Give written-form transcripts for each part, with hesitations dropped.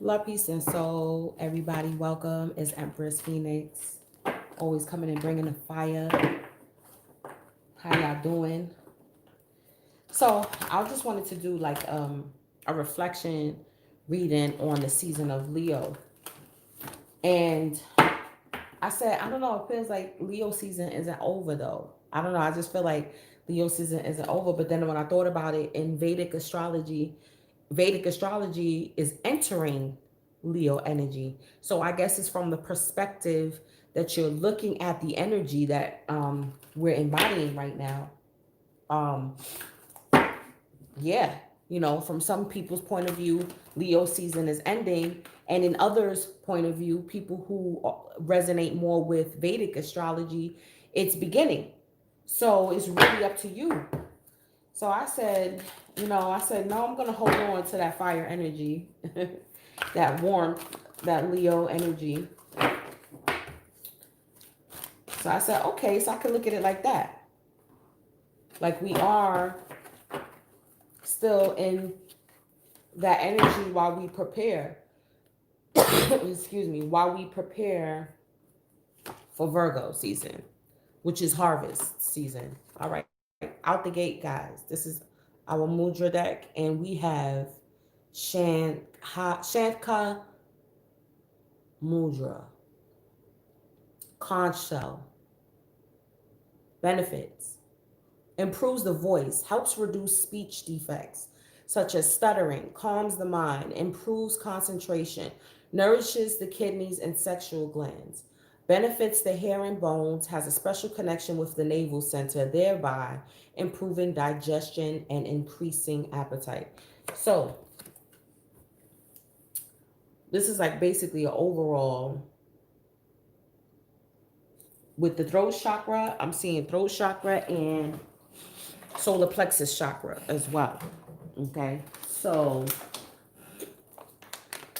Love, peace, and soul. Everybody, welcome. It's Empress Phoenix. Always coming and bringing the fire. How y'all doing? So, I just wanted to do like a reflection reading on the season of Leo. And I said, I don't know, it feels like Leo season isn't over though. I don't know. I just feel like Leo season isn't over. But then when I thought about it in Vedic astrology is entering Leo energy. So I guess it's from the perspective that you're looking at the energy that we're embodying right now. Um, yeah, from some people's point of view, Leo season is ending, and in others' point of view, people who resonate more with Vedic astrology, it's beginning. So it's really up to you. So I said, no, I'm gonna hold on to that fire energy, that warmth, that Leo energy. So I said, okay, so I can look at it like that. Like we are still in that energy while we prepare. Excuse me, while we prepare for Virgo season, which is harvest season. All right, out the gate, guys. This is our Mudra deck, and we have Shankha Mudra, conch shell, benefits, improves the voice, helps reduce speech defects such as stuttering, calms the mind, improves concentration, nourishes the kidneys and sexual glands, benefits the hair and bones, has a special connection with the navel center, thereby improving digestion and increasing appetite. So, this is like basically an overall with the throat chakra. I'm seeing throat chakra and solar plexus chakra as well. Okay, so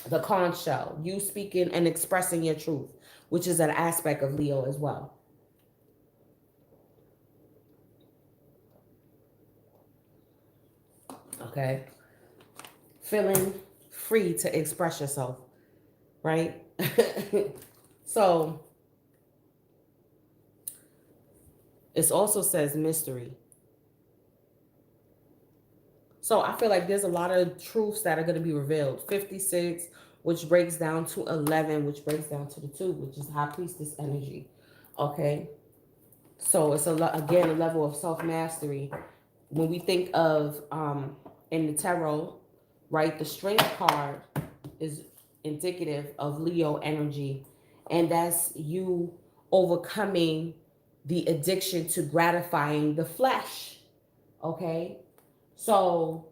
the conch shell, you speaking and expressing your truth, which is an aspect of Leo as well. Okay, feeling free to express yourself, right? So it also says mystery. So I feel like there's a lot of truths that are going to be revealed. 56, which breaks down to 11, which breaks down to the 2, which is high priestess energy. Okay. So it's again a level of self mastery. When we think of in the tarot, right, the strength card is indicative of Leo energy, and that's you overcoming the addiction to gratifying the flesh. Okay, so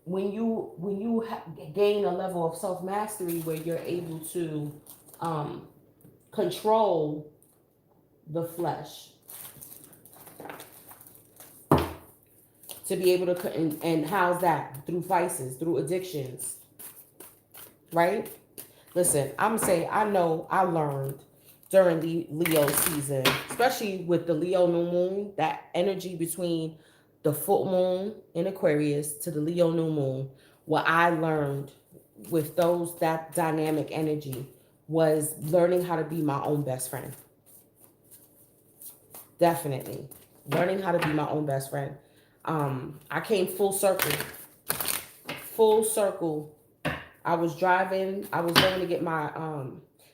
when you gain a level of self mastery where you're able to um, control the flesh, to be able to and how's that through vices, through addictions, right? Listen, I'm saying I know I learned during the Leo season, especially with the Leo new moon, that energy between the full moon in Aquarius to the Leo new moon. What I learned with those that dynamic energy was learning how to be my own best friend. Definitely. Learning how to be my own best friend. I came full circle. Full circle. I was going to get my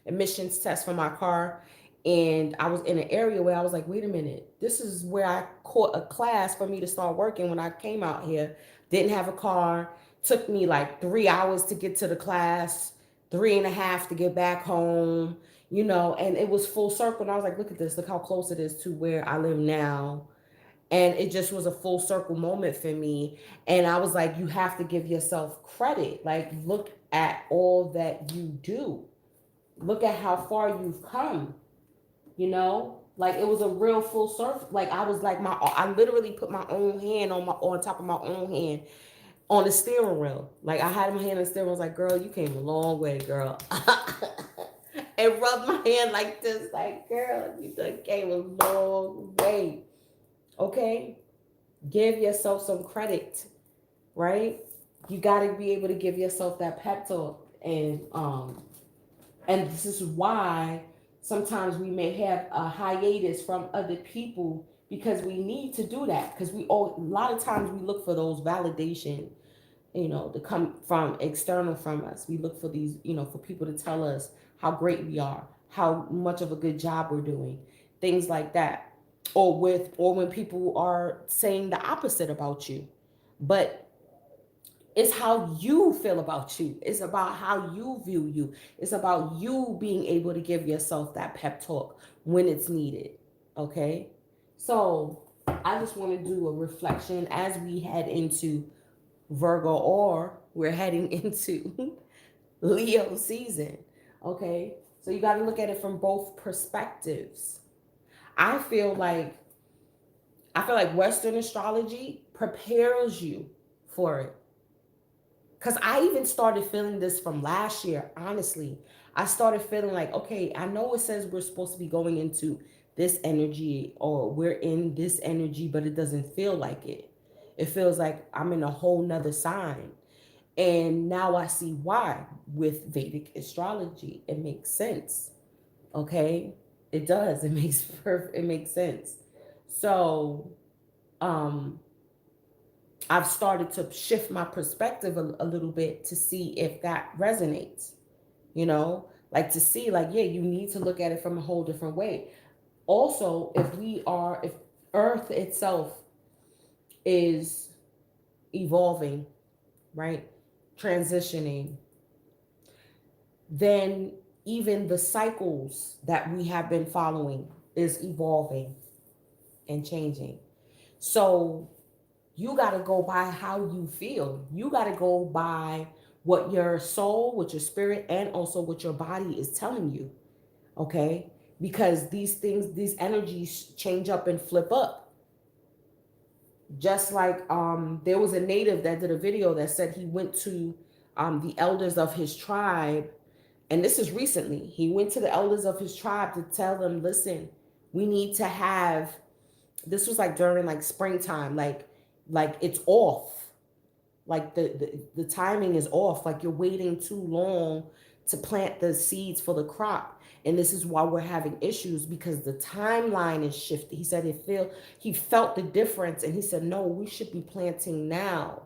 emissions test for my car, and I was in an area where I was like, wait a minute, this is where I caught a class for me to start working when I came out here. Didn't have a car. Took me like 3 hours to get to the class, three and a half to get back home, and it was full circle. And I was like, look at this, look how close it is to where I live now. And it just was a full circle moment for me. And I was like, you have to give yourself credit. Like, look at all that you do. Look at how far you've come, Like it was a real full circle. Like I was like I literally put my own hand on top of my own hand on the steering wheel. Like I had my hand on the steering wheel. I was like, girl, you came a long way, girl. And rubbed my hand like this, like, girl, you done came a long way. Okay? Give yourself some credit, right? You got to be able to give yourself that pep talk. And this is why sometimes we may have a hiatus from other people, because we need to do that, because we all, a lot of times we look for those validation, to come from external from us. We look for these, for people to tell us how great we are, how much of a good job we're doing, things like that. Or when people are saying the opposite about you. But it's how you feel about you. It's about how you view you. It's about you being able to give yourself that pep talk when it's needed. Okay? So I just want to do a reflection as we head into Virgo, or we're heading into Leo season. Okay? So you got to look at it from both perspectives. I feel like Western astrology prepares you for it. Because I even started feeling this from last year, honestly. I started feeling like, okay, I know it says we're supposed to be going into this energy, or we're in this energy, but it doesn't feel like it. It feels like I'm in a whole nother sign. And now I see why with Vedic astrology. It makes sense. Okay? It does. It makes sense. So, um, I've started to shift my perspective a little bit to see if that resonates, like to see, like, yeah, you need to look at it from a whole different way. Also, if Earth itself is evolving, right, transitioning, then even the cycles that we have been following is evolving and changing. So you got to go by how you feel. You got to go by what your soul, what your spirit, and also what your body is telling you. Okay? Because these things, these energies change up and flip up. Just like there was a native that did a video that said he went to the elders of his tribe, and this is recently. He went to the elders of his tribe to tell them, listen, we need to have, this was like during like springtime, like it's off, like the timing is off, like you're waiting too long to plant the seeds for the crop, and this is why we're having issues, because the timeline is shifted. He said he felt the difference, and he said, no, we should be planting now,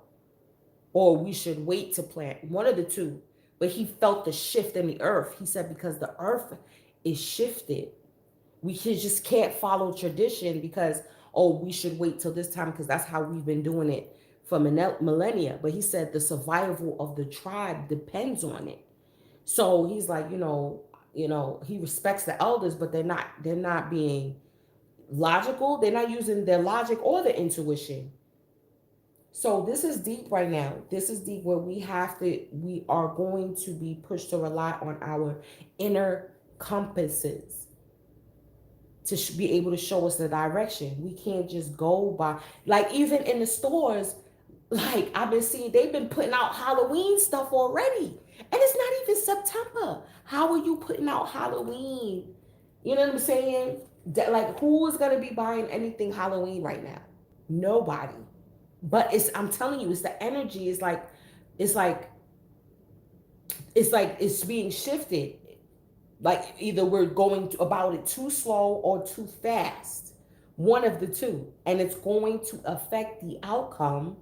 or we should wait to plant, one of the two. But he felt the shift in the earth. He said, because the earth is shifted, we just can't follow tradition because, oh, we should wait till this time because that's how we've been doing it for millennia. But he said the survival of the tribe depends on it. So he's like, he respects the elders, but they're not being logical. They're not using their logic or their intuition. So this is deep right now. This is deep, where we are going to be pushed to rely on our inner compasses to be able to show us the direction. We can't just go by, like, even in the stores, like I've been seeing, they've been putting out Halloween stuff already. And it's not even September. How are you putting out Halloween? You know what I'm saying? Like, who is going to be buying anything Halloween right now? Nobody. But I'm telling you, it's the energy. It's like it's being shifted. Like, either we're going about it too slow or too fast, one of the two, and it's going to affect the outcome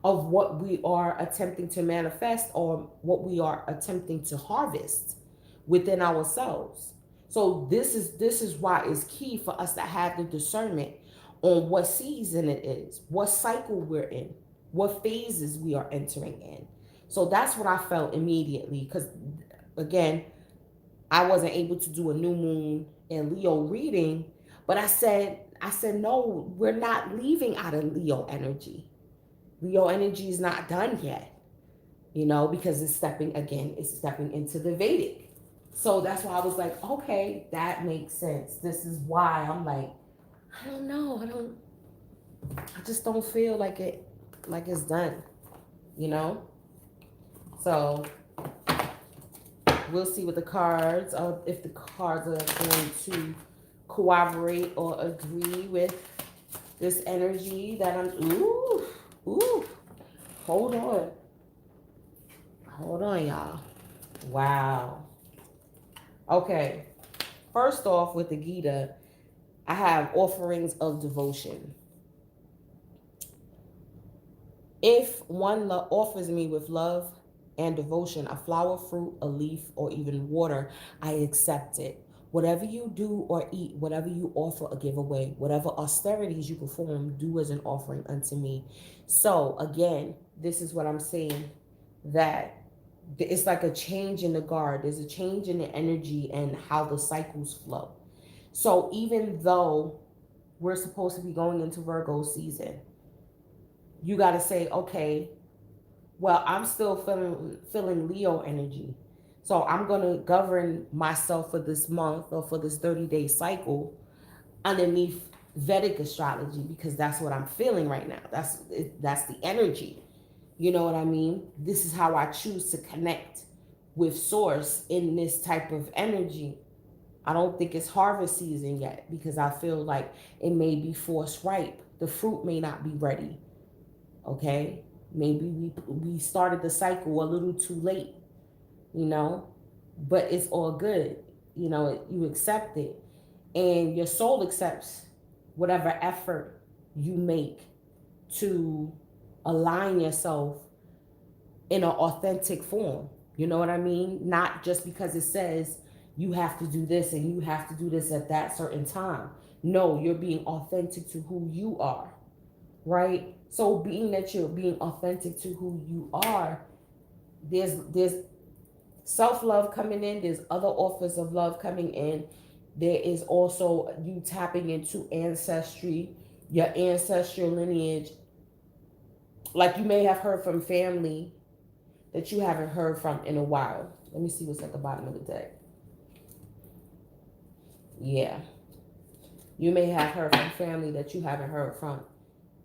of what we are attempting to manifest, or what we are attempting to harvest within ourselves. So this is why it's key for us to have the discernment on what season it is, what cycle we're in, what phases we are entering in. So that's what I felt immediately, because again, I wasn't able to do a new moon and Leo reading, but I said, no, we're not leaving out of Leo energy. Leo energy is not done yet, because it's stepping into the Vedic. So that's why I was like, okay, that makes sense. This is why I'm like, I don't know. I just don't feel like it's done, So we'll see with the cards, if the cards are going to cooperate or agree with this energy that I'm, ooh, hold on. Hold on, y'all. Wow. Okay. First off, with the Gita, I have offerings of devotion. If one offers me with love and devotion a flower, fruit, a leaf, or even water, I accept it. Whatever you do or eat, whatever you offer or give away, whatever austerities you perform, do as an offering unto me. So, again, this is what I'm saying, that it's like a change in the guard. There's a change in the energy and how the cycles flow. So, even though we're supposed to be going into Virgo season, you got to say, okay, well, I'm still feeling Leo energy. So I'm going to govern myself for this month or for this 30-day cycle underneath Vedic astrology, because that's what I'm feeling right now. That's the energy. You know what I mean? This is how I choose to connect with source in this type of energy. I don't think it's harvest season yet, because I feel like it may be force ripe. The fruit may not be ready. Okay? Maybe we started the cycle a little too late, you know, but it's all good. You know, you accept it, and your soul accepts whatever effort you make to align yourself in an authentic form. You know what I mean? Not just because it says you have to do this and you have to do this at that certain time. No, you're being authentic to who you are, right? So being that you're being authentic to who you are, there's self-love coming in, there's other offers of love coming in. There is also you tapping into ancestry, your ancestral lineage. Like, you may have heard from family that you haven't heard from in a while. Let me see what's at the bottom of the deck. Yeah. You may have heard from family that you haven't heard from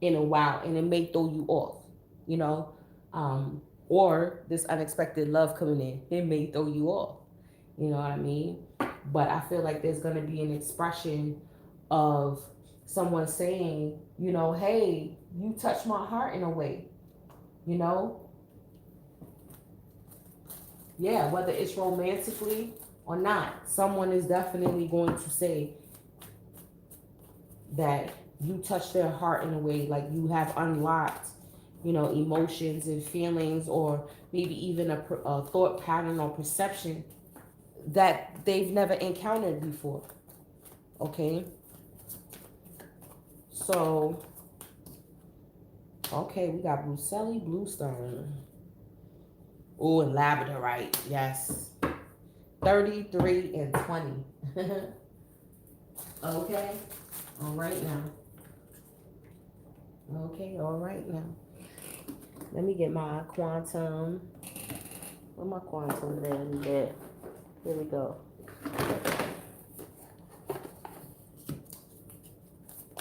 in a while, and it may throw you off, you know, or this unexpected love coming in, it may throw you off, you know what I mean? But I feel like there's going to be an expression of someone saying, you know, hey, you touched my heart in a way, you know? Yeah, whether it's romantically or not, someone is definitely going to say that you touch their heart in a way, like you have unlocked, you know, emotions and feelings, or maybe even a thought pattern or perception that they've never encountered before. Okay. So, okay, we got Brucelli, Bluestone. Oh, and Labradorite. Yes. 33 and 20. Okay. All right now. Okay, all right now. Let me get my quantum. Where my quantum there? Here we go.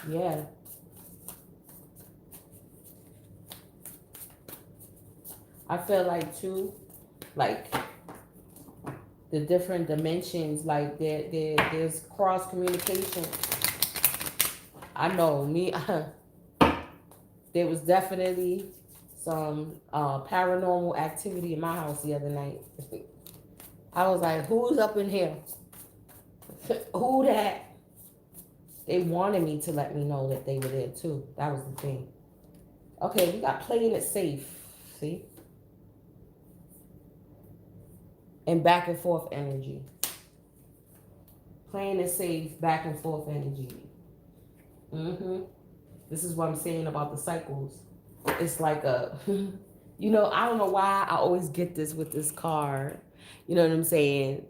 Yeah. I feel like too, like the different dimensions, like there's cross communication. I know me. There was definitely some paranormal activity in my house the other night. I was like, who's up in here? Who that? They wanted me to let me know that they were there too. That was the thing. Okay, we got playing it safe. See? And back and forth energy. Playing it safe, back and forth energy. This is what I'm saying about the cycles. It's like a, you know, I don't know why I always get this with this card. You know what I'm saying?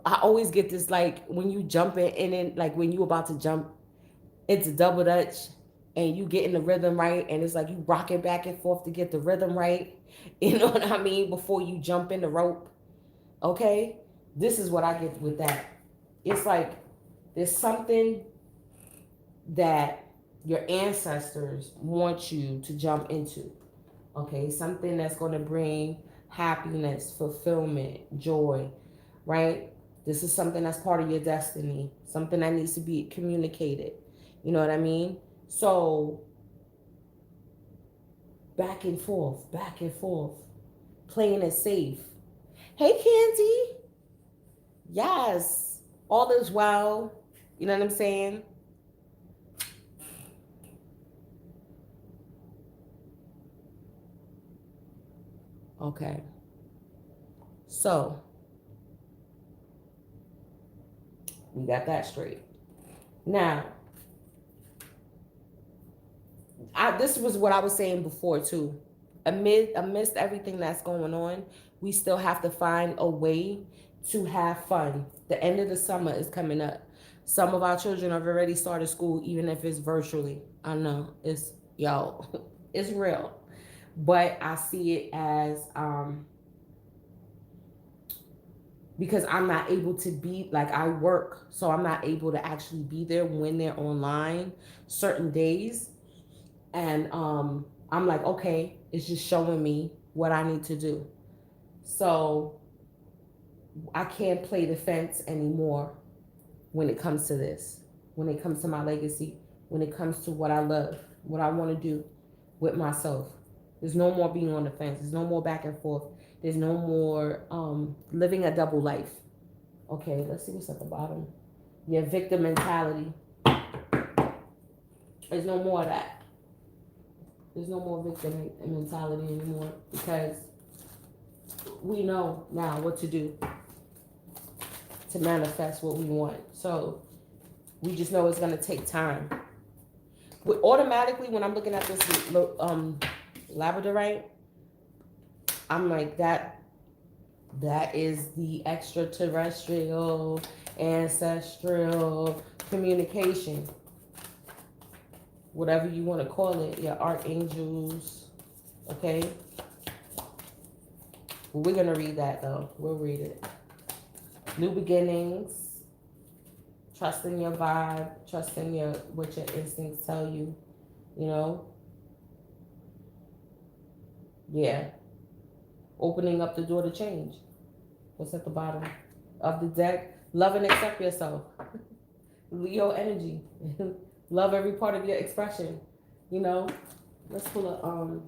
I always get this, like when you jump in it, like when you about to jump, it's a double dutch and you get in the rhythm right, and it's like you rock it back and forth to get the rhythm right. You know what I mean? Before you jump in the rope. Okay? This is what I get with that. It's like there's something that your ancestors want you to jump into. Okay? Something that's going to bring happiness, fulfillment, joy, right? This is something that's part of your destiny, something that needs to be communicated. You know what I mean? So, back and forth, back and forth. playing it safe. Hey, Candy. Yes. All is well. You know what I'm saying? Okay. So, we got that straight. Now, this was what I was saying before too. Amidst everything that's going on, we still have to find a way to have fun. The end of the summer is coming up. Some of our children have already started school, even if it's virtually. I know it's it's real, but I see it as because I'm not able to be like I work, so I'm not able to actually be there when they're online certain days. And I'm like, okay, it's just showing me what I need to do. So I can't play the fence anymore when it comes to this, when it comes to my legacy, when it comes to what I love, what I want to do with myself. There's no more being on the fence. There's no more back and forth. There's no more living a double life. Okay, let's see what's at the bottom. Your victim mentality. There's no more of that. There's no more victim mentality anymore because we know now what to do to manifest what we want. So we just know it's going to take time. Automatically, when I'm looking at this labradorite, I'm like, that is the extraterrestrial, ancestral communication. Whatever you want to call it, your archangels, okay? Well, we're going to read that, though. We'll read it. New beginnings, trust in your vibe, trust in what your instincts tell you, you know? Yeah. Opening up the door to change. What's at the bottom of the deck? Love and accept yourself. Leo energy. Love every part of your expression. You know? Let's pull a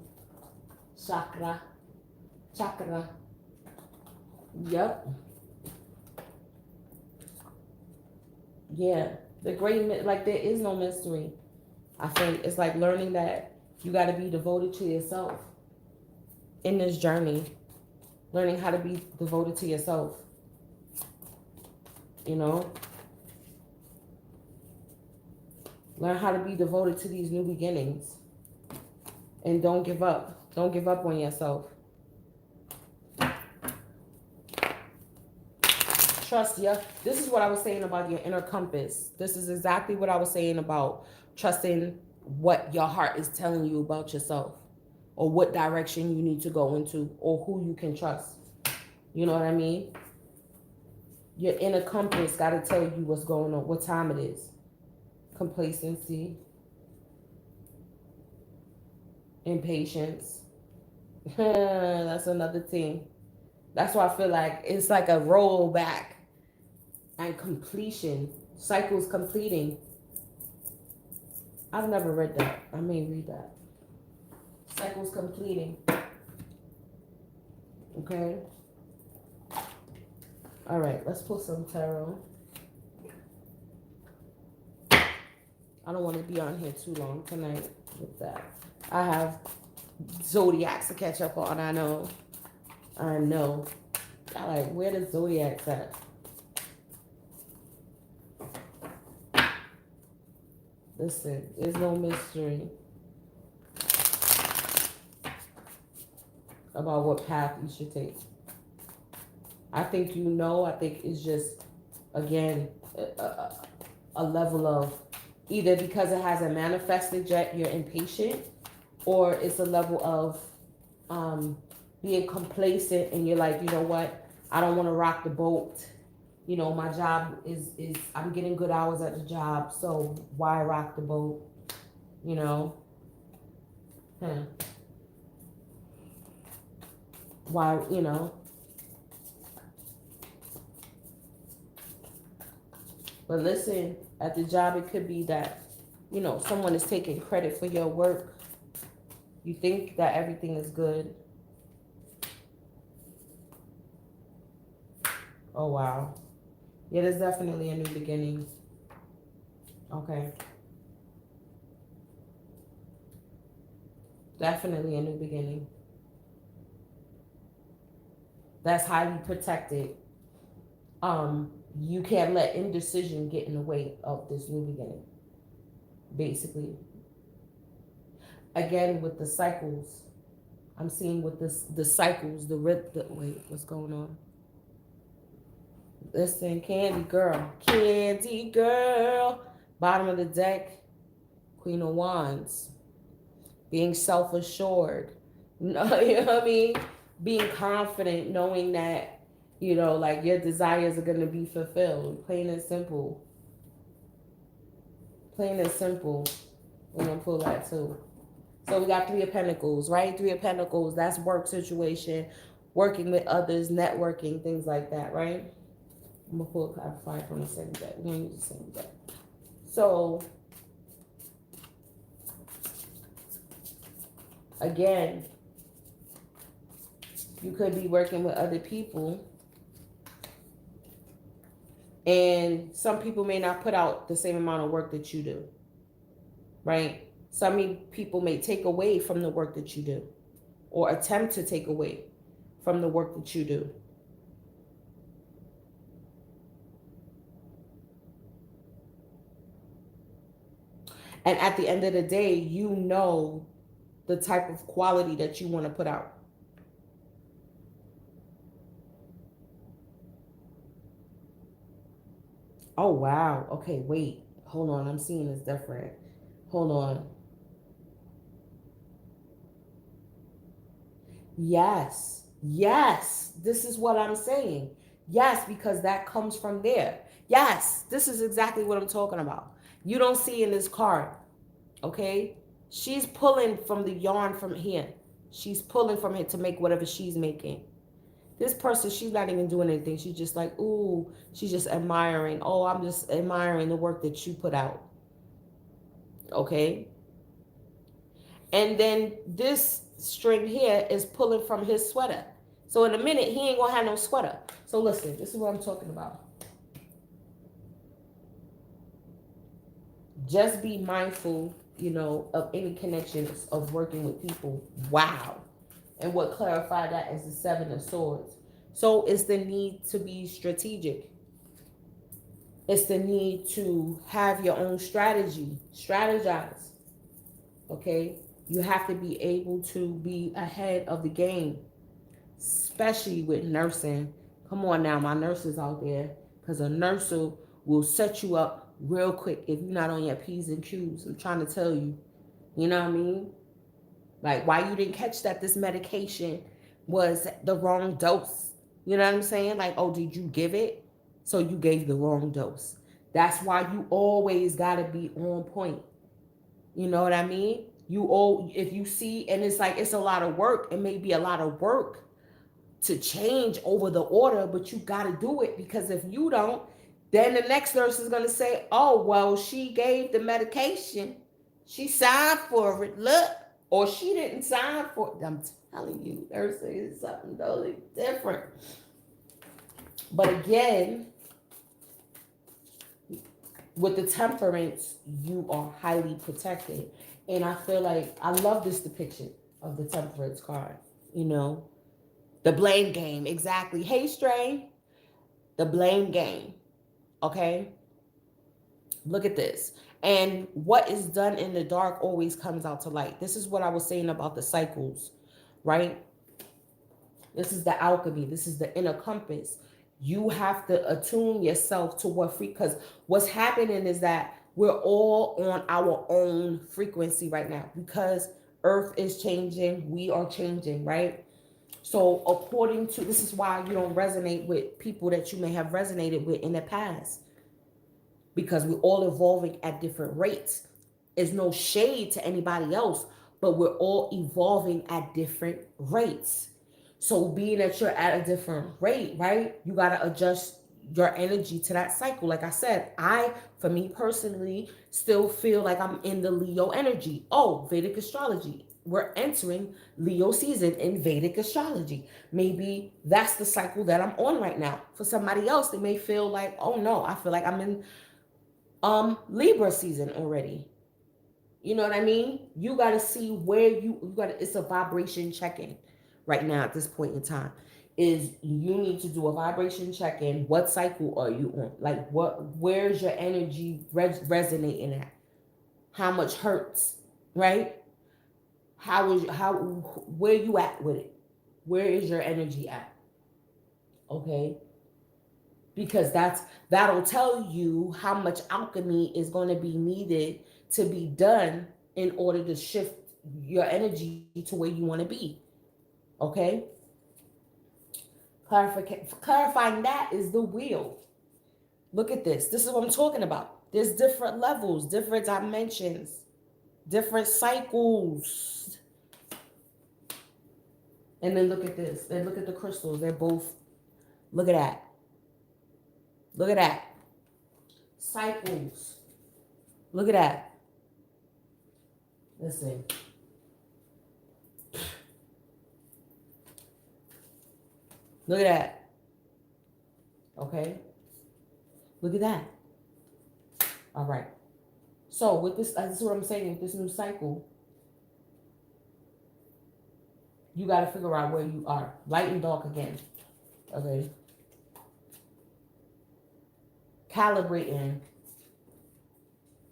chakra. Chakra. Yep. Yeah. The great, like, there is no mystery. I think it's like learning that you got to be devoted to yourself in this journey. Learning how to be devoted to yourself. You know? Learn how to be devoted to these new beginnings. And don't give up. Don't give up on yourself. Trust you. This is what I was saying about your inner compass. This is exactly what I was saying about trusting what your heart is telling you about yourself, or what direction you need to go into, or who you can trust. You know what I mean? Your inner compass got to tell you what's going on, what time it is. Complacency, impatience. That's another thing. That's why I feel like it's like a rollback and completion. Cycles completing. I've never read that. I may read that. Cycles completing. Okay. All right, let's pull some tarot. I don't want to be on here too long tonight with that. I have zodiacs to catch up on. I know. I'm like, where the zodiacs at? Listen, there's no mystery about what path you should take. I think you know. I think it's just, again, a level of either because it hasn't manifested yet, you're impatient, or it's a level of being complacent and you're like, you know what? I don't want to rock the boat. You know, my job is I'm getting good hours at the job, so why rock the boat? You know? Why, you know? But listen, at the job, it could be that, you know, someone is taking credit for your work. You think that everything is good. Oh, wow. Yeah, there's definitely a new beginning. Okay. Definitely a new beginning. That's highly protected. You can't let indecision get in the way of this new beginning. Basically, again with the cycles, I'm seeing with this the cycles, the wait, what's going on? Listen, Candy Girl, bottom of the deck, Queen of Wands, being self assured. No, you know what I mean? Being confident, knowing that, like your desires are going to be fulfilled. Plain and simple. Plain and simple. We're going to pull that too. So we got Three of Pentacles, right? Three of Pentacles, that's work situation, working with others, networking, things like that, right? I'm going to pull a card five from the same deck. We're going to use the same deck. So, again, you could be working with other people, and some people may not put out the same amount of work that you do, right? Some people may take away from the work that you do, or attempt to take away from the work that you do. And at the end of the day, you know the type of quality that you want to put out. Oh, wow. Okay, wait. Hold on. I'm seeing this different. Hold on. Yes. Yes. This is what I'm saying. Yes, because that comes from there. Yes. This is exactly what I'm talking about. You don't see in this card. Okay? She's pulling from the yarn from here. She's pulling from it to make whatever she's making. This person, she's not even doing anything. She's just like, ooh, she's just admiring. Oh, I'm just admiring the work that you put out. Okay? And then this string here is pulling from his sweater. So in a minute, he ain't gonna have no sweater. So listen, this is what I'm talking about. Just be mindful, of any connections of working with people. Wow. And what clarified that is the Seven of Swords. So it's the need to be strategic. It's the need to have your own strategy. Strategize. Okay? You have to be able to be ahead of the game, especially with nursing. Come on now, my nurses out there, because a nurse will set you up real quick if you're not on your P's and Q's. I'm trying to tell you. You know what I mean? Like, why you didn't catch that this medication was the wrong dose. You know what I'm saying? Like, oh, did you give it? So you gave the wrong dose. That's why you always got to be on point. You know what I mean? If you see, and it's like, it's a lot of work. It may be a lot of work to change over the order, but you got to do it, because if you don't, then the next nurse is going to say, oh, well, she gave the medication. She signed for it. Look. Or she didn't sign for it. I'm telling you, nursing is something totally different. But again, with the temperance, you are highly protected. And I feel like I love this depiction of the temperance card. The blame game. Exactly. Hey, Stray. The blame game. Okay? Look at this. And what is done in the dark always comes out to light. This is what I was saying about the cycles, right? This is the alchemy. This is the inner compass. You have to attune yourself to what because what's happening is that we're all on our own frequency right now, because Earth is changing. We are changing, right? So according to, this is why you don't resonate with people that you may have resonated with in the past, because we're all evolving at different rates. There's no shade to anybody else, but we're all evolving at different rates. So being that you're at a different rate, right, you got to adjust your energy to that cycle. Like I said, for me personally, still feel like I'm in the Leo energy. Oh, Vedic astrology. we're entering Leo season in Vedic astrology. Maybe that's the cycle that I'm on right now. For somebody else, they may feel like, oh no, I feel like I'm in Libra season already. You know what I mean? You got to see where you got to, it's a vibration check-in right now at this point in time. Is you need to do a vibration check-in. What cycle are you on? Like where's your energy resonating at? How much hurts, right? Where you at with it? Where is your energy at? Okay? Because that'll tell you how much alchemy is going to be needed to be done in order to shift your energy to where you want to be. Okay? Clarifying that is the wheel. Look at this. This is what I'm talking about. There's different levels, different dimensions, different cycles. And then look at this. Then look at the crystals. They're both, look at that. Look at that. Cycles. Look at that. Listen. Look at that. Okay? Look at that. All right. So with this is what I'm saying, with this new cycle, you got to figure out where you are. Light and dark again. Okay? Calibrating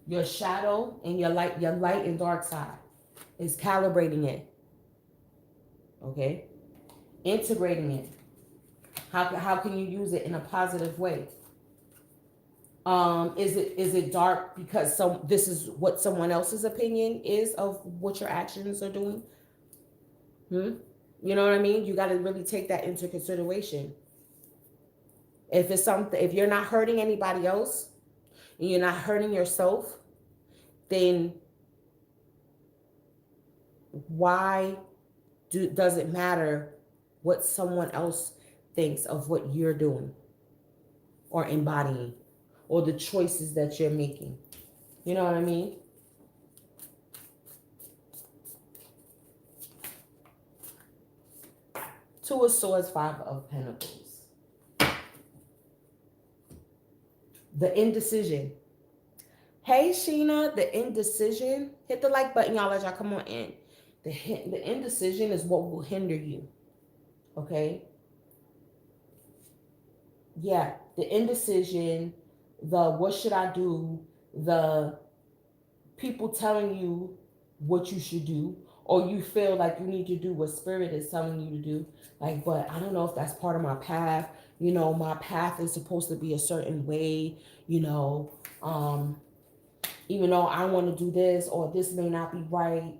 your shadow and your light and dark side is calibrating it. Okay? Integrating it. How can you use it in a positive way? Is it dark because this is what someone else's opinion is of what your actions are doing? You know what I mean? You got to really take that into consideration. If it's something, if you're not hurting anybody else and you're not hurting yourself, then why does it matter what someone else thinks of what you're doing or embodying or the choices that you're making? You know what I mean? Two of Swords, Five of Pentacles. The indecision. Hey, Sheena, the indecision. Hit the like button, y'all, as y'all come on in. The indecision is what will hinder you. Okay? Yeah, the indecision, the what should I do, the people telling you what you should do, or you feel like you need to do what spirit is telling you to do. Like, but I don't know if that's part of my path. You know, my path is supposed to be a certain way, you know, even though I want to do this or this may not be right.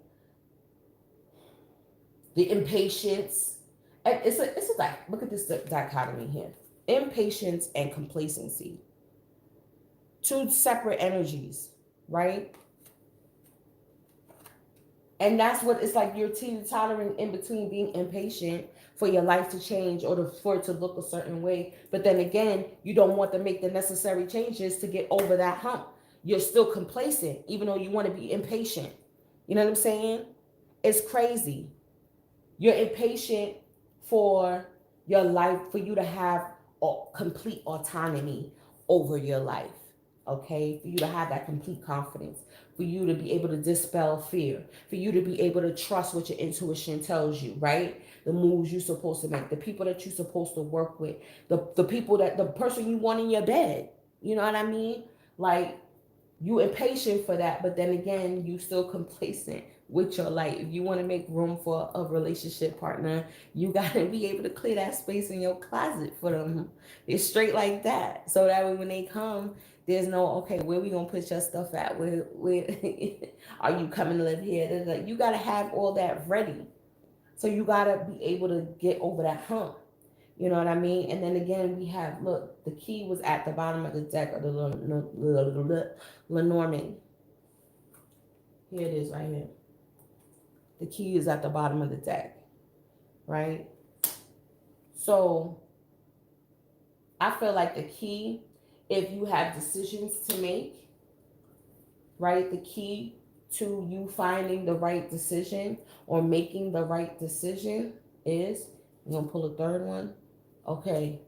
The impatience. And it's like, look at this dichotomy here. Impatience and complacency. Two separate energies, right? And that's what it's like. You're teetering in between being impatient for your life to change or for it to look a certain way. But then again, you don't want to make the necessary changes to get over that hump. You're still complacent, even though you want to be impatient. You know what I'm saying? It's crazy. You're impatient for your life, for you to have complete autonomy over your life. Okay? For you to have that complete confidence. For you to be able to dispel fear. For you to be able to trust what your intuition tells you, right? The moves you're supposed to make. The people that you're supposed to work with. The people the person you want in your bed. You know what I mean? Like, you impatient for that, but then again, you still complacent with your life. If you want to make room for a relationship partner, you got to be able to clear that space in your closet for them. It's straight like that. So that way when they come, there's no, okay, where we going to put your stuff at? Where are you coming to live here? You got to have all that ready. So you got to be able to get over that hump. You know what I mean? And then again, we have, look, the key was at the bottom of the deck of the Lenormand. Here it is right here. The key is at the bottom of the deck, right? So I feel like the key, if you have decisions to make, right? The key to you finding the right decision or making the right decision is, I'm going to pull a third one. Okay.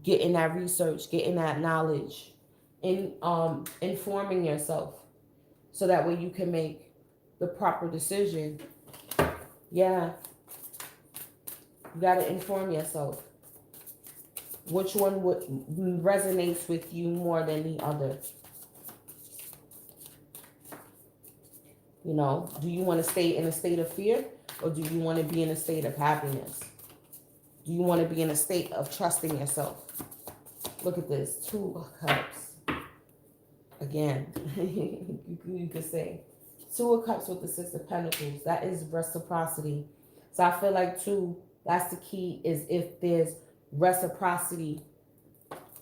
Getting that research, getting that knowledge, informing yourself so that way you can make the proper decision. Yeah. You got to inform yourself. Which one resonates with you more than the other? You know, do you want to stay in a state of fear, or do you want to be in a state of happiness? Do you want to be in a state of trusting yourself? Look at this, 2 of Cups. Again, you could say 2 of Cups with the 6 of Pentacles. That is reciprocity. So I feel like 2, that's the key, is if there's reciprocity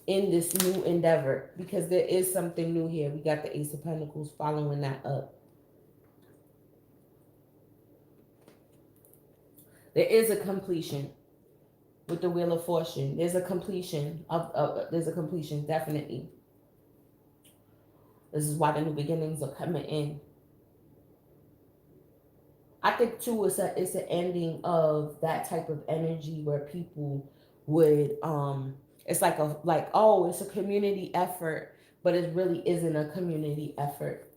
in this new endeavor, because there is something new here. We got the Ace of Pentacles following that up. There is a completion with the Wheel of Fortune. There's a completion there's a completion, definitely. This is why the new beginnings are coming in. I think too, it's an ending of that type of energy where people would it's like oh, it's a community effort, but it really isn't a community effort.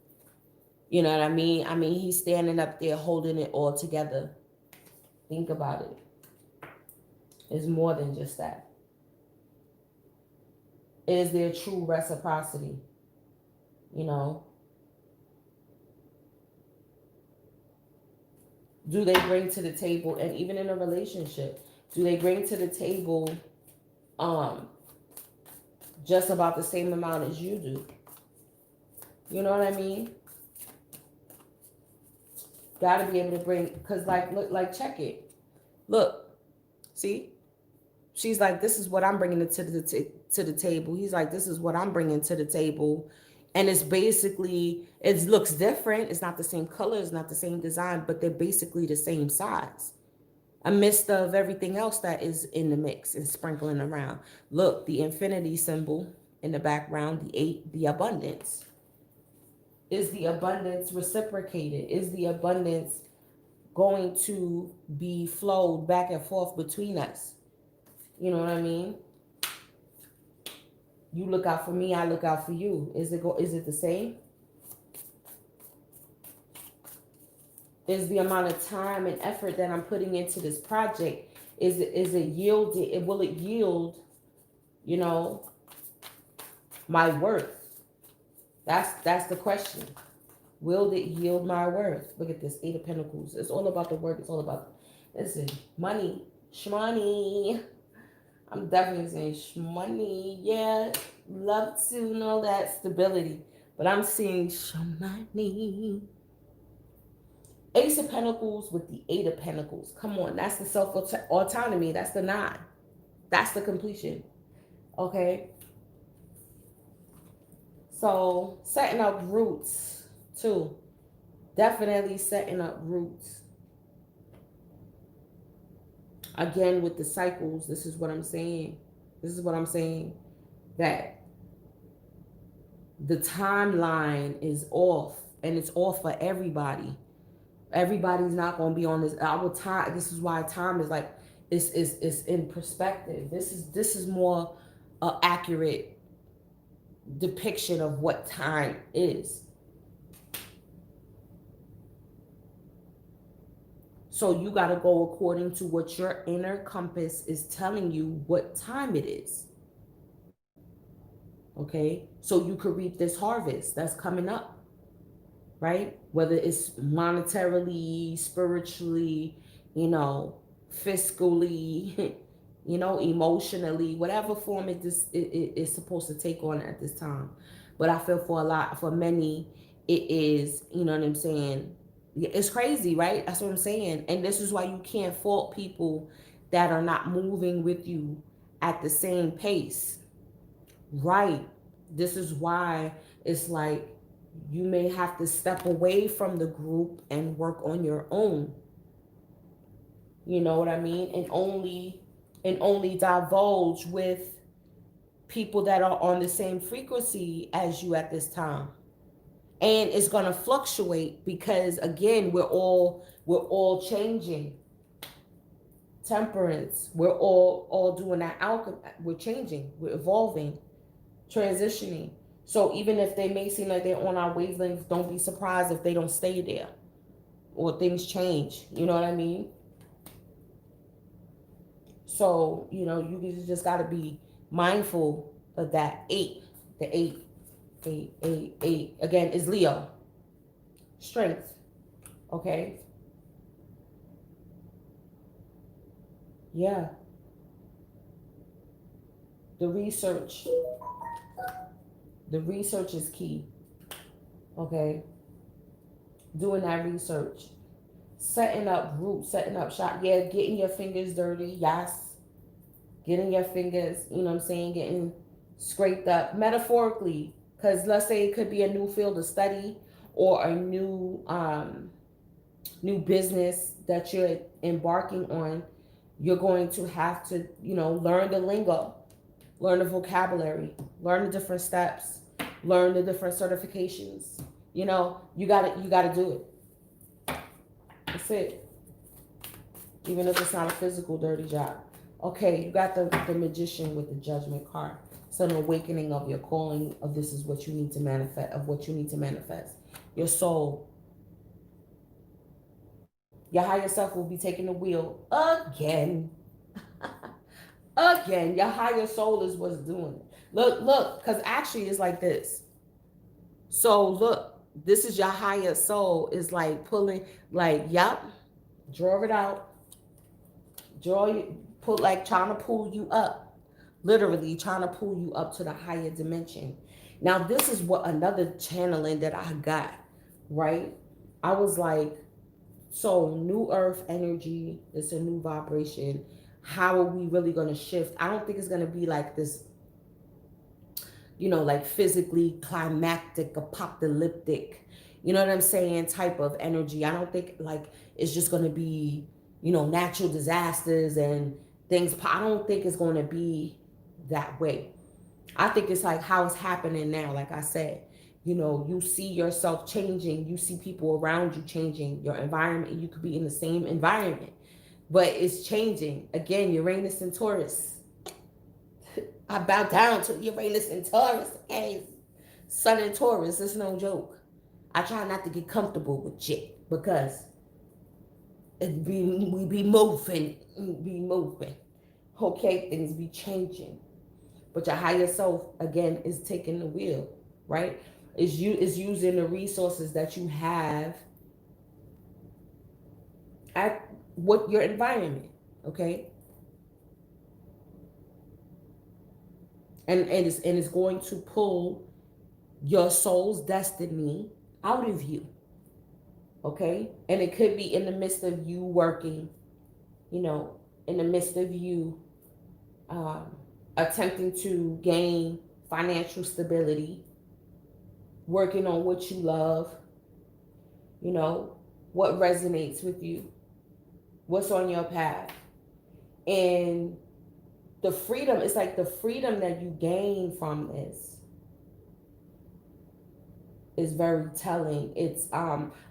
You know what I mean? I mean, he's standing up there holding it all together. Think about it. It's more than just that. Is there true reciprocity? You know? Do they bring to the table, and even in a relationship, do they bring to the table just about the same amount as you do? You know what I mean? Gotta be able to bring, because look, check it. Look, see? She's like, this is what I'm bringing to the table. He's like, this is what I'm bringing to the table. And it's basically, it looks different. It's not the same color. It's not the same design, but they're basically the same size. Amidst of everything else that is in the mix and sprinkling around. Look, the infinity symbol in the background, the 8, the abundance. Is the abundance reciprocated? Is the abundance going to be flowed back and forth between us? You know what I mean? You look out for me, I look out for you. Is it the same? Is the amount of time and effort that I'm putting into this project, is it yielded? Will it yield, you know, my worth? That's the question. Will it yield my worth? Look at this, 8 of Pentacles. It's all about the work. It's all about, listen, money, shmoney. I'm definitely saying shmoney. Yeah, love to know that stability. But I'm seeing shmoney. Ace of Pentacles with the 8 of Pentacles. Come on, that's the self-autonomy. That's the 9. That's the completion. Okay? So, setting up roots, too. Definitely setting up roots. Again, with the cycles, this is what I'm saying. This is what I'm saying. That the timeline is off. And it's off for everybody. Everybody's not going to be on this. Our time. This is why time is like, it's in perspective. This is more accurate depiction of what time is. So you got to go according to what your inner compass is telling you what time it is. Okay? So you could reap this harvest that's coming up. Right? Whether it's monetarily, spiritually, you know, fiscally, you know, emotionally, whatever form it is supposed to take on at this time. But I feel for many, it is, you know what I'm saying? It's crazy, right? That's what I'm saying. And this is why you can't fault people that are not moving with you at the same pace. Right. This is why it's like, you may have to step away from the group and work on your own. You know what I mean? And only divulge with people that are on the same frequency as you at this time. And it's going to fluctuate because, again, we're all changing. Temperance, we're all doing that alchemy. We're changing, we're evolving, transitioning. So even if they may seem like they're on our wavelength, don't be surprised if they don't stay there or things change. You know what I mean? So, you just got to be mindful of that. The eight again is Leo. Strength. Okay. Yeah. The research is key. Okay. Doing that research. Setting up groups, setting up shop. Yeah, getting your fingers dirty. Yes. Getting your fingers, getting scraped up metaphorically. Because let's say it could be a new field of study or a new business that you're embarking on. You're going to have to, learn the lingo, learn the vocabulary, learn the different steps, learn the different certifications. You gotta do it. That's it. Even if it's not a physical dirty job. Okay, you got the Magician with the Judgment card. It's an awakening of your calling, of this is what you need to manifest, Your soul. Your higher self will be taking the wheel again. Again, your higher soul is what's doing it. Look, because actually it's like this. So look, this is your higher soul is like pulling, like, yep, draw it out. Trying to pull you up. Literally trying to pull you up to the higher dimension. Now, this is what another channeling that I got, right? I was like, so new earth energy, it's a new vibration. How are we really going to shift? I don't think it's going to be like this, like physically climactic, apocalyptic, you know what I'm saying, type of energy. I don't think like it's just going to be, natural disasters and things. I don't think it's going to be that way. I think it's like how it's happening now. Like I said, you see yourself changing. You see people around you changing. Your environment, you could be in the same environment, but it's changing. Again, Uranus and Taurus. I bow down to Uranus and Taurus. Okay, Sun and Taurus. It's no joke. I try not to get comfortable with shit because we be moving. Okay, things be changing. But your higher self, again, is taking the wheel, right? Is using the resources that you have at what your environment, okay? And it's going to pull your soul's destiny out of you, okay? And it could be in the midst of you working, in the midst of you attempting to gain financial stability, working on what you love, what resonates with you, what's on your path. And the freedom, it's like the freedom that you gain from this is very telling. It's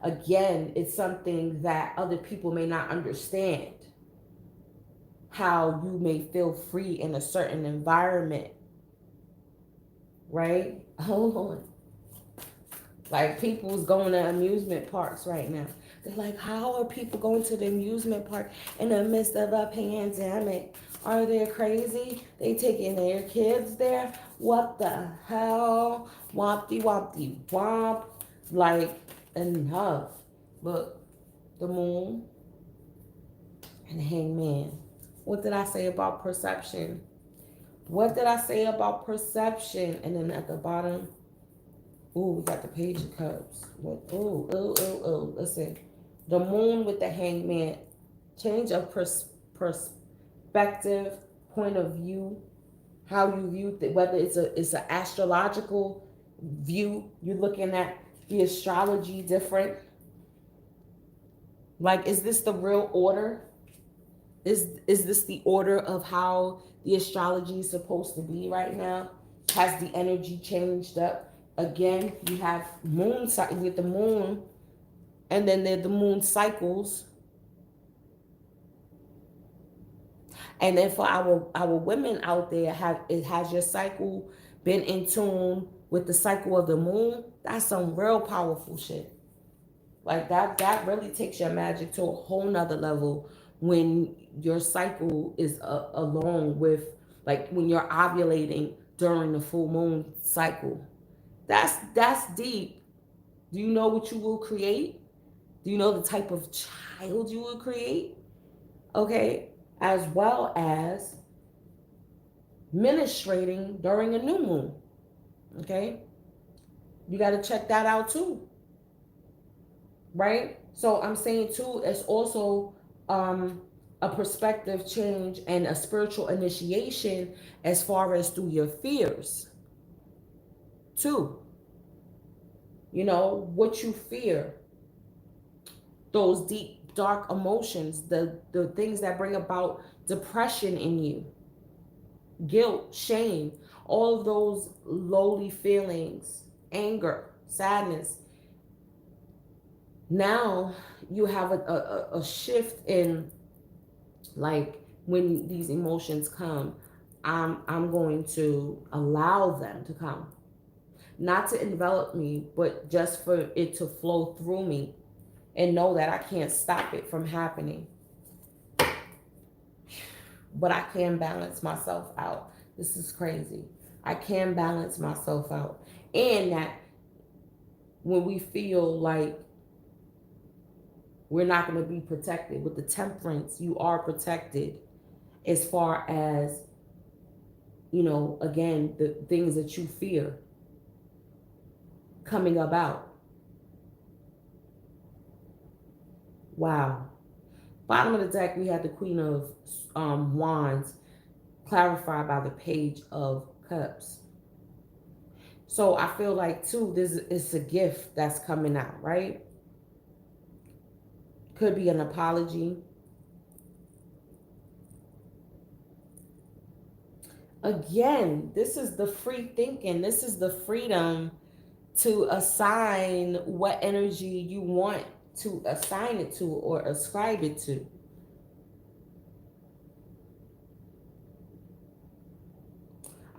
again, it's something that other people may not understand. How you may feel free in a certain environment, right? Hold on. Like people's going to amusement parks right now. They're like, how are people going to the amusement park in the midst of a pandemic? Are they crazy? They taking their kids there? What the hell? Wompty wompty womp. Like, enough. Look, the moon and the hangman. What did I say about perception? What did I say about perception? And then at the bottom, ooh, we got the Page of Cups. Ooh. Listen, the moon with the hangman. Change of perspective, point of view, how you view it, whether it's an astrological view, you're looking at the astrology different. Like, is this the real order? Is this the order of how the astrology is supposed to be right now? Has the energy changed up? Again, you have moon with the moon, and then the moon cycles. And then for our women out there, has your cycle been in tune with the cycle of the moon? That's some real powerful shit. Like that really takes your magic to a whole nother level when your cycle is along with, like, when you're ovulating during the full moon cycle. That's deep. Do you know what you will create? Do you know the type of child you will create? Okay, as well as ministrating during a new moon. Okay, you got to check that out too, right? So I'm saying too, it's also a perspective change and a spiritual initiation as far as through your fears too. You know what you fear, those deep dark emotions, the things that bring about depression in you, guilt, shame, all of those lowly feelings, anger, sadness. Now you have a shift in, like, when these emotions come, I'm going to allow them to come, not to envelop me, but just for it to flow through me, and know that I can't stop it from happening, but I can balance myself out. This is crazy. I can balance myself out. And that when we feel like we're not going to be protected, with the temperance, you are protected as far as, again, the things that you fear coming about. Wow. Bottom of the deck, we had the Queen of Wands, clarified by the Page of Cups. So I feel like too, this is a gift that's coming out, right? Could be an apology. Again, this is the free thinking. This is the freedom to assign what energy you want to assign it to or ascribe it to.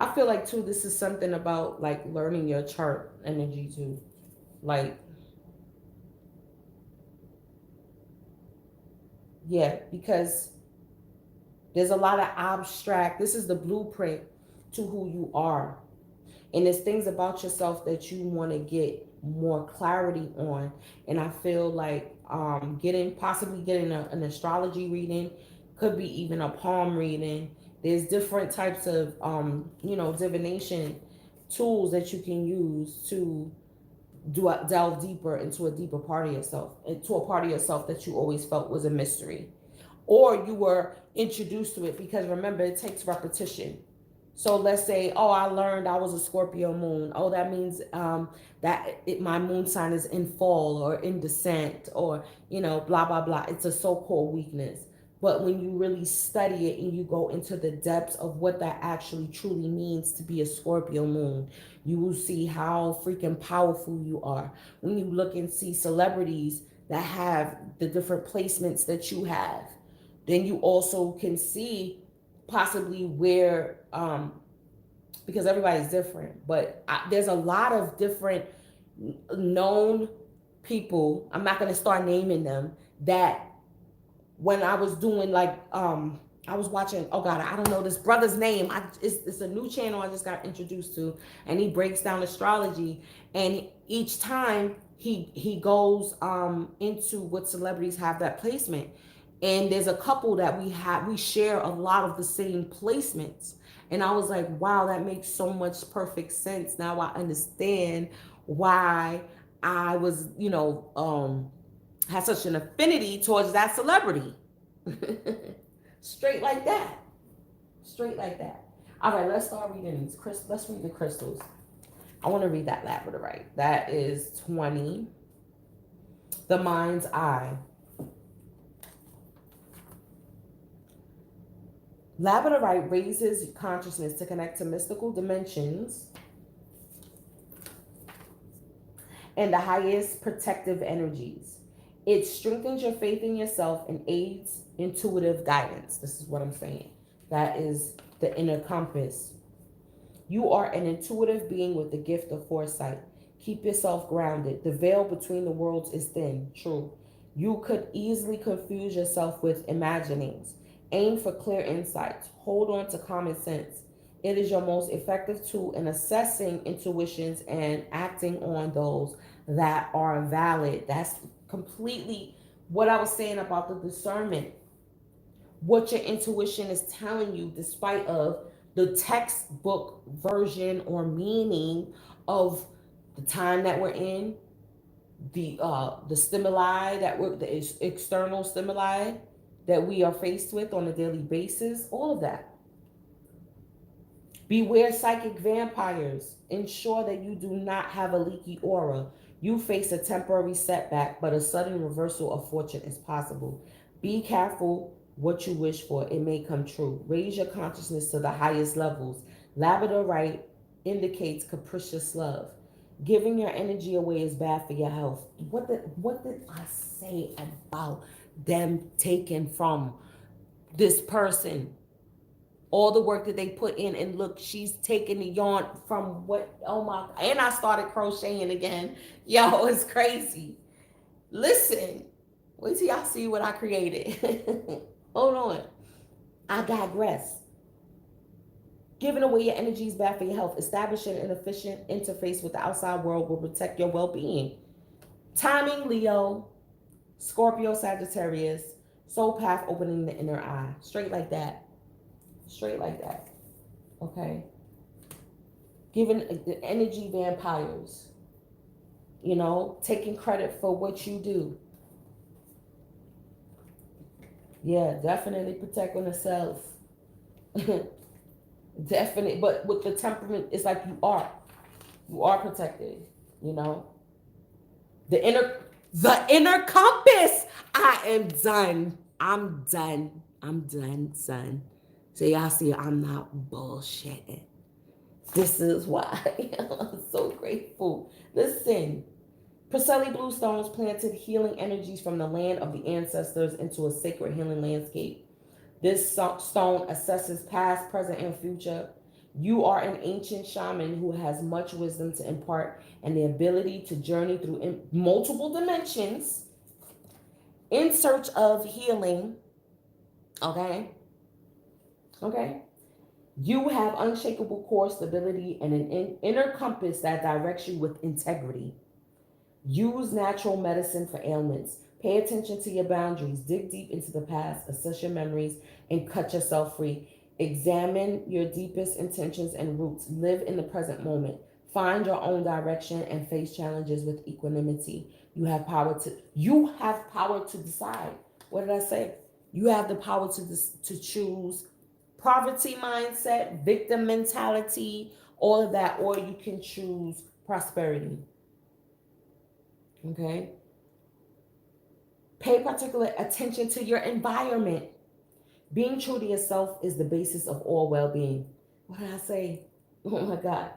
I feel like too, this is something about, like, learning your chart energy too. Like, yeah, because there's a lot of abstract. This is the blueprint to who you are. And there's things about yourself that you want to get more clarity on. And I feel like possibly getting an astrology reading, could be even a palm reading. There's different types of divination tools that you can use to delve deeper into a deeper part of yourself, into a part of yourself that you always felt was a mystery, or you were introduced to it. Because remember, it takes repetition. So let's say, oh, I learned I was a Scorpio moon. Oh, that means my moon sign is in fall or in descent, or blah blah blah. It's a so-called weakness. But when you really study it and you go into the depths of what that actually truly means to be a Scorpio moon, you will see how freaking powerful you are. When you look and see celebrities that have the different placements that you have, then you also can see possibly where, because everybody's different, but there's a lot of different known people, I'm not going to start naming them, that when I was doing, like, I was watching, oh god, I don't know this brother's name. It's a new channel I just got introduced to, and he breaks down astrology, and each time he goes into what celebrities have that placement. And there's a couple that we share a lot of the same placements. And I was like, wow, that makes so much perfect sense. Now I understand why I was, had such an affinity towards that celebrity. Straight like that. Straight like that. All right, let's start reading these. Let's read the crystals. I want to read that labradorite. That is 20. The mind's eye. Labradorite raises consciousness to connect to mystical dimensions and the highest protective energies. It strengthens your faith in yourself and aids intuitive guidance. This is what I'm saying. That is the inner compass. You are an intuitive being with the gift of foresight. Keep yourself grounded. The veil between the worlds is thin. True. You could easily confuse yourself with imaginings. Aim for clear insights. Hold on to common sense. It is your most effective tool in assessing intuitions and acting on those that are valid. That's completely what I was saying about the discernment. What your intuition is telling you, despite of the textbook version or meaning of the time that we're in, the stimuli that we're the external stimuli that we are faced with on a daily basis, all of that. Beware psychic vampires. Ensure that you do not have a leaky aura. You face a temporary setback, but a sudden reversal of fortune is possible. Be careful what you wish for. It may come true. Raise your consciousness to the highest levels. Labradorite indicates capricious love. Giving your energy away is bad for your health. What did I say about them taking from this person? All the work that they put in, and look, she's taking the yarn from what, oh my, and I started crocheting again. Yo, it's crazy. Listen, wait till y'all see what I created. Hold on. I digress. Giving away your energy is bad for your health. Establishing an efficient interface with the outside world will protect your well-being. Timing, Leo, Scorpio, Sagittarius, soul path opening the inner eye. Straight like that. Straight like that. Okay. Giving the energy vampires. You know, taking credit for what you do. Yeah, definitely protecting yourself. Definitely. But with the temperament, it's like you are. You are protected. You know. The inner compass. I am done. I'm done. I'm done, son. So y'all see, I'm not bullshitting. This is why I'm so grateful. Listen, Priscilla Bluestones planted healing energies from the land of the ancestors into a sacred healing landscape. This stone assesses past, present, and future. You are an ancient shaman who has much wisdom to impart and the ability to journey through multiple dimensions in search of healing. Okay? Okay? You have unshakable core stability and an inner compass that directs you with integrity. Use natural medicine for ailments. Pay attention to your boundaries. Dig deep into the past. Assess your memories and cut yourself free. Examine your deepest intentions and roots. Live in the present moment. Find your own direction and face challenges with equanimity. You have power to decide. What did I say? You have the power to choose poverty mindset, victim mentality, all of that, or you can choose prosperity. Okay? Pay particular attention to your environment. Being true to yourself is the basis of all well-being. What did I say? Oh my God.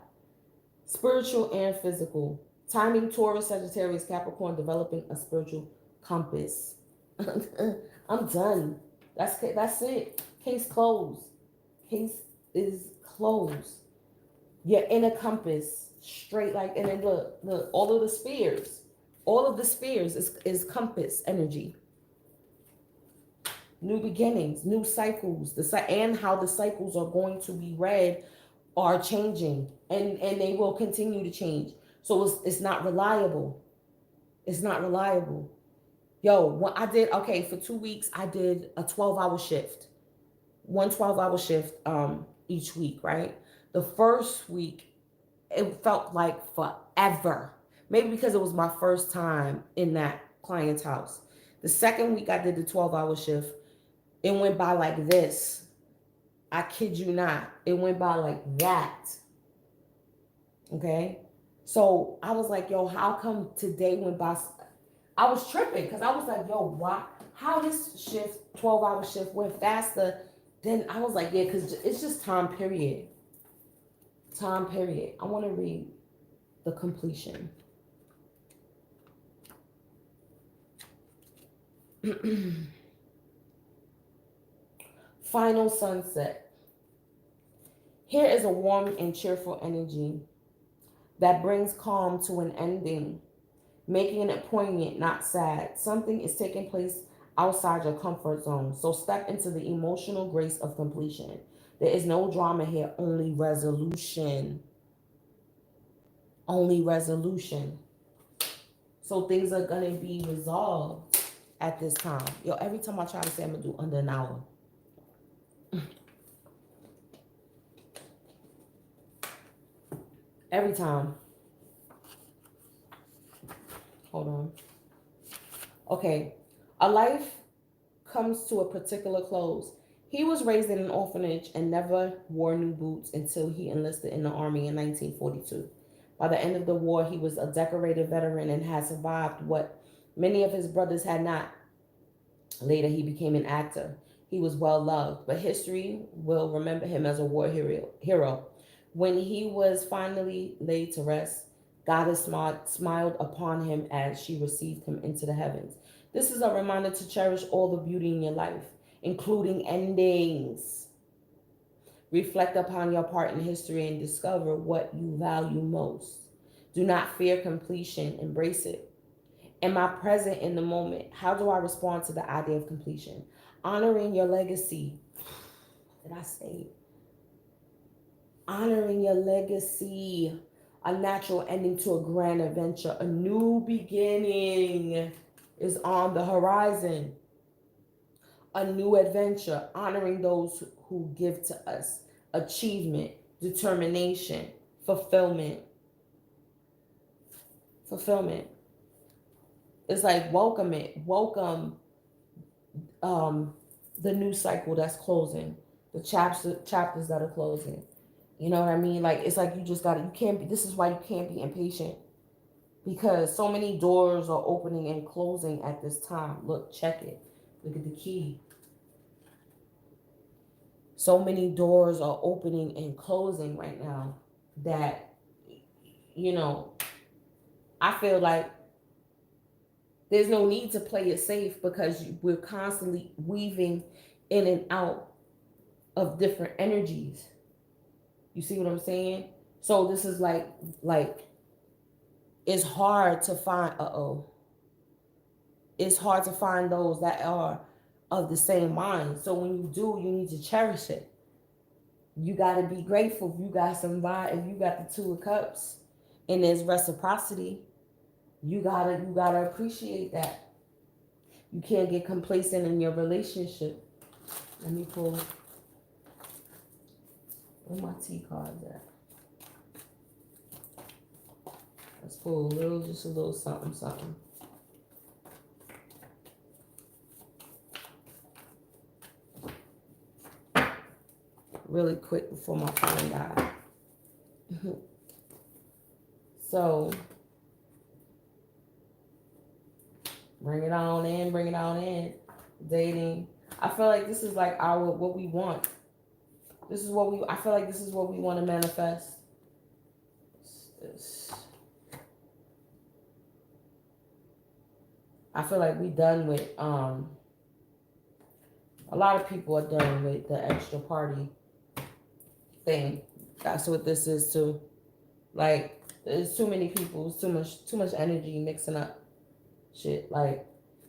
Spiritual and physical. Timing Taurus, Sagittarius, Capricorn, developing a spiritual compass. I'm done. That's it. Case closed. Case is closed. Your inner compass, straight like, and then look, all of the spheres is compass energy. New beginnings, new cycles, and how the cycles are going to be read are changing, and they will continue to change. So it's not reliable. It's not reliable. Yo, when I did, okay, for 2 weeks, I did a 12-hour shift. One 12-hour shift each week, right? The first week, it felt like forever. Maybe because it was my first time in that client's house. The second week I did the 12-hour shift, it went by like this. I kid you not. It went by like that. Okay? So I was like, yo, how come today went by? I was tripping because I was like, yo, why? How this shift, 12-hour shift, went faster? Then I was like, yeah, because it's just time period. Time period. I want to read the completion. Final sunset. Here is a warm and cheerful energy that brings calm to an ending, making it poignant, not sad. Something is taking place outside your comfort zone. So step into the emotional grace of completion. There is no drama here, only resolution. Only resolution. So things are going to be resolved at this time. Yo, every time I try to say I'm going to do under an hour. Every time. Hold on. Okay. A life comes to a particular close. He was raised in an orphanage and never wore new boots until he enlisted in the army in 1942. By the end of the war, he was a decorated veteran and had survived what many of his brothers had not. Later, he became an actor. He was well loved, but history will remember him as a war hero. When he was finally laid to rest, Goddess smiled upon him as she received him into the heavens. This is a reminder to cherish all the beauty in your life, including endings. Reflect upon your part in history and discover what you value most. Do not fear completion, embrace it. Am I present in the moment? How do I respond to the idea of completion? Honoring your legacy. Did I say? Honoring your legacy. A natural ending to a grand adventure. A new beginning is on the horizon. A new adventure. Honoring those who give to us. Achievement, determination, fulfillment. Fulfillment. It's like welcome it. Welcome the new cycle that's closing. The chapters that are closing. You know what I mean? Like, it's like you just gotta, you can't be, this is why you can't be impatient. Because so many doors are opening and closing at this time. Look, check it. Look at the key. So many doors are opening and closing right now that, you know, I feel like there's no need to play it safe because we're constantly weaving in and out of different energies. You see what I'm saying? So this is like it's hard to find, it's hard to find those that are of the same mind. So when you do, you need to cherish it. You got to be grateful. If you got some vibe, if you got the Two of Cups and there's reciprocity, you gotta appreciate that. You can't get complacent in your relationship. Let me pull, where my T cards at? Let's pull just a little something, something. Really quick before my phone died. So, bring it on in, bring it on in. Dating. I feel like this is like what we want. This is what I feel like this is what we want to manifest. I feel like we done with, a lot of people are done with the extra party thing. That's what this is too. Like, there's too many people, too much energy mixing up shit. Like,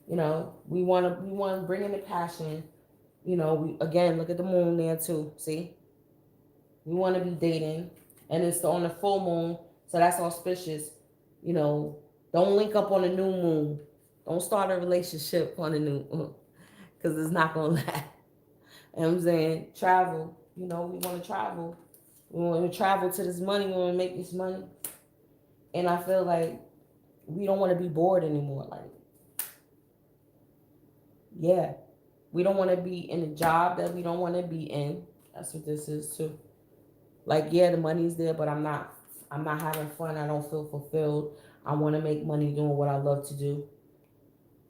you know, we want to bring in the passion. You know, we again look at the moon there too. See, we want to be dating, and it's on the full moon, so that's auspicious. You know, don't link up on the new moon. Don't start a relationship on the new moon, because it's not gonna last. You know what I'm saying? Travel. You know, we want to travel. We want to travel to this money. We want to make this money, and I feel like we don't want to be bored anymore. Like, yeah, we don't want to be in a job that we don't want to be in. That's what this is too. Like, yeah, the money's there, but I'm not having fun. I don't feel fulfilled. I want to make money doing what I love to do.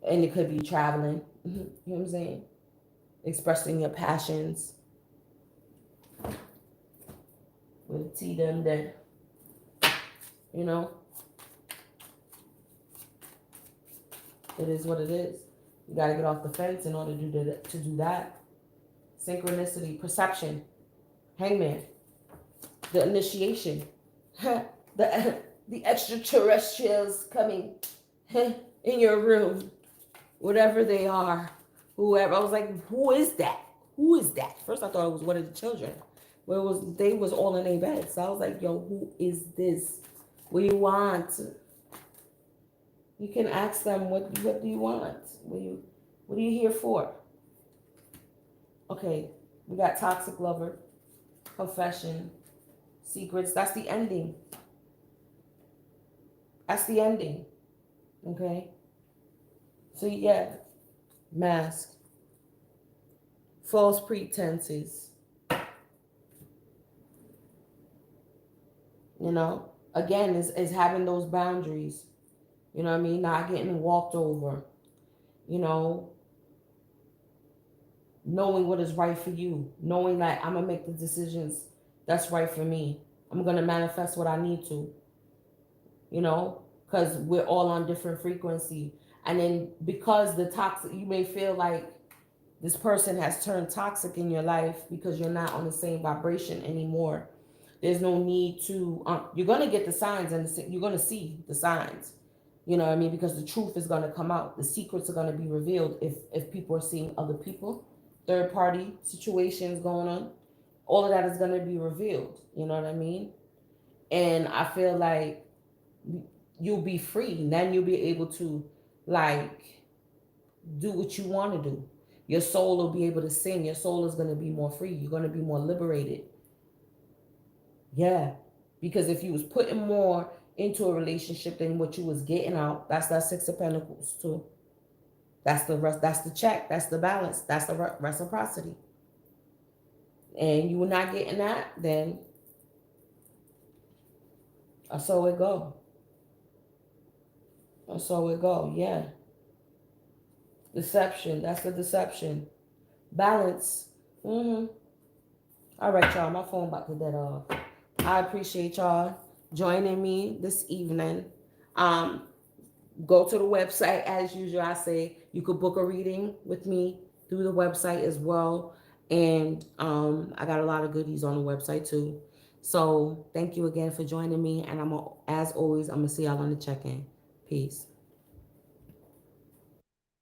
And it could be traveling. You know what I'm saying? Expressing your passions. With T them that, you know, it is what it is. You got to get off the fence in order to do that. Synchronicity, perception, hangman, the initiation, the extraterrestrials coming in your room, whatever they are, whoever. I was like, who is that? Who is that? First I thought it was one of the children. But they was all in their bed. So I was like, yo, who is this? What do you want? You can ask them, what do you want? What are you here for? Okay, we got toxic lover, confession, secrets. That's the ending. That's the ending. Okay? So yeah, mask, false pretenses. You know, again, is having those boundaries. You know what I mean? Not getting walked over. You know, knowing what is right for you. Knowing that I'm going to make the decisions that's right for me. I'm going to manifest what I need to. You know, because we're all on different frequency. And then because the toxic, you may feel like this person has turned toxic in your life because you're not on the same vibration anymore. There's no need to, you're going to get the signs and you're going to see the signs. You know what I mean? Because the truth is going to come out. The secrets are going to be revealed if people are seeing other people, third party situations going on. All of that is going to be revealed. You know what I mean? And I feel like you'll be free. Then you'll be able to like do what you want to do. Your soul will be able to sing. Your soul is going to be more free. You're going to be more liberated. Yeah. Because if you was putting more into a relationship than what you was getting out, that's that Six of Pentacles too. That's the check. That's the balance. That's the reciprocity. And you were not getting that, then so it go. So it go. Yeah. Deception. That's the deception. Balance. Mm-hmm. All right, y'all. My phone about to dead off. I appreciate y'all joining me this evening. Go to the website as usual. I say you could book a reading with me through the website as well. And I got a lot of goodies on the website too. So thank you again for joining me. And as always, I'm gonna see y'all on the check-in. Peace.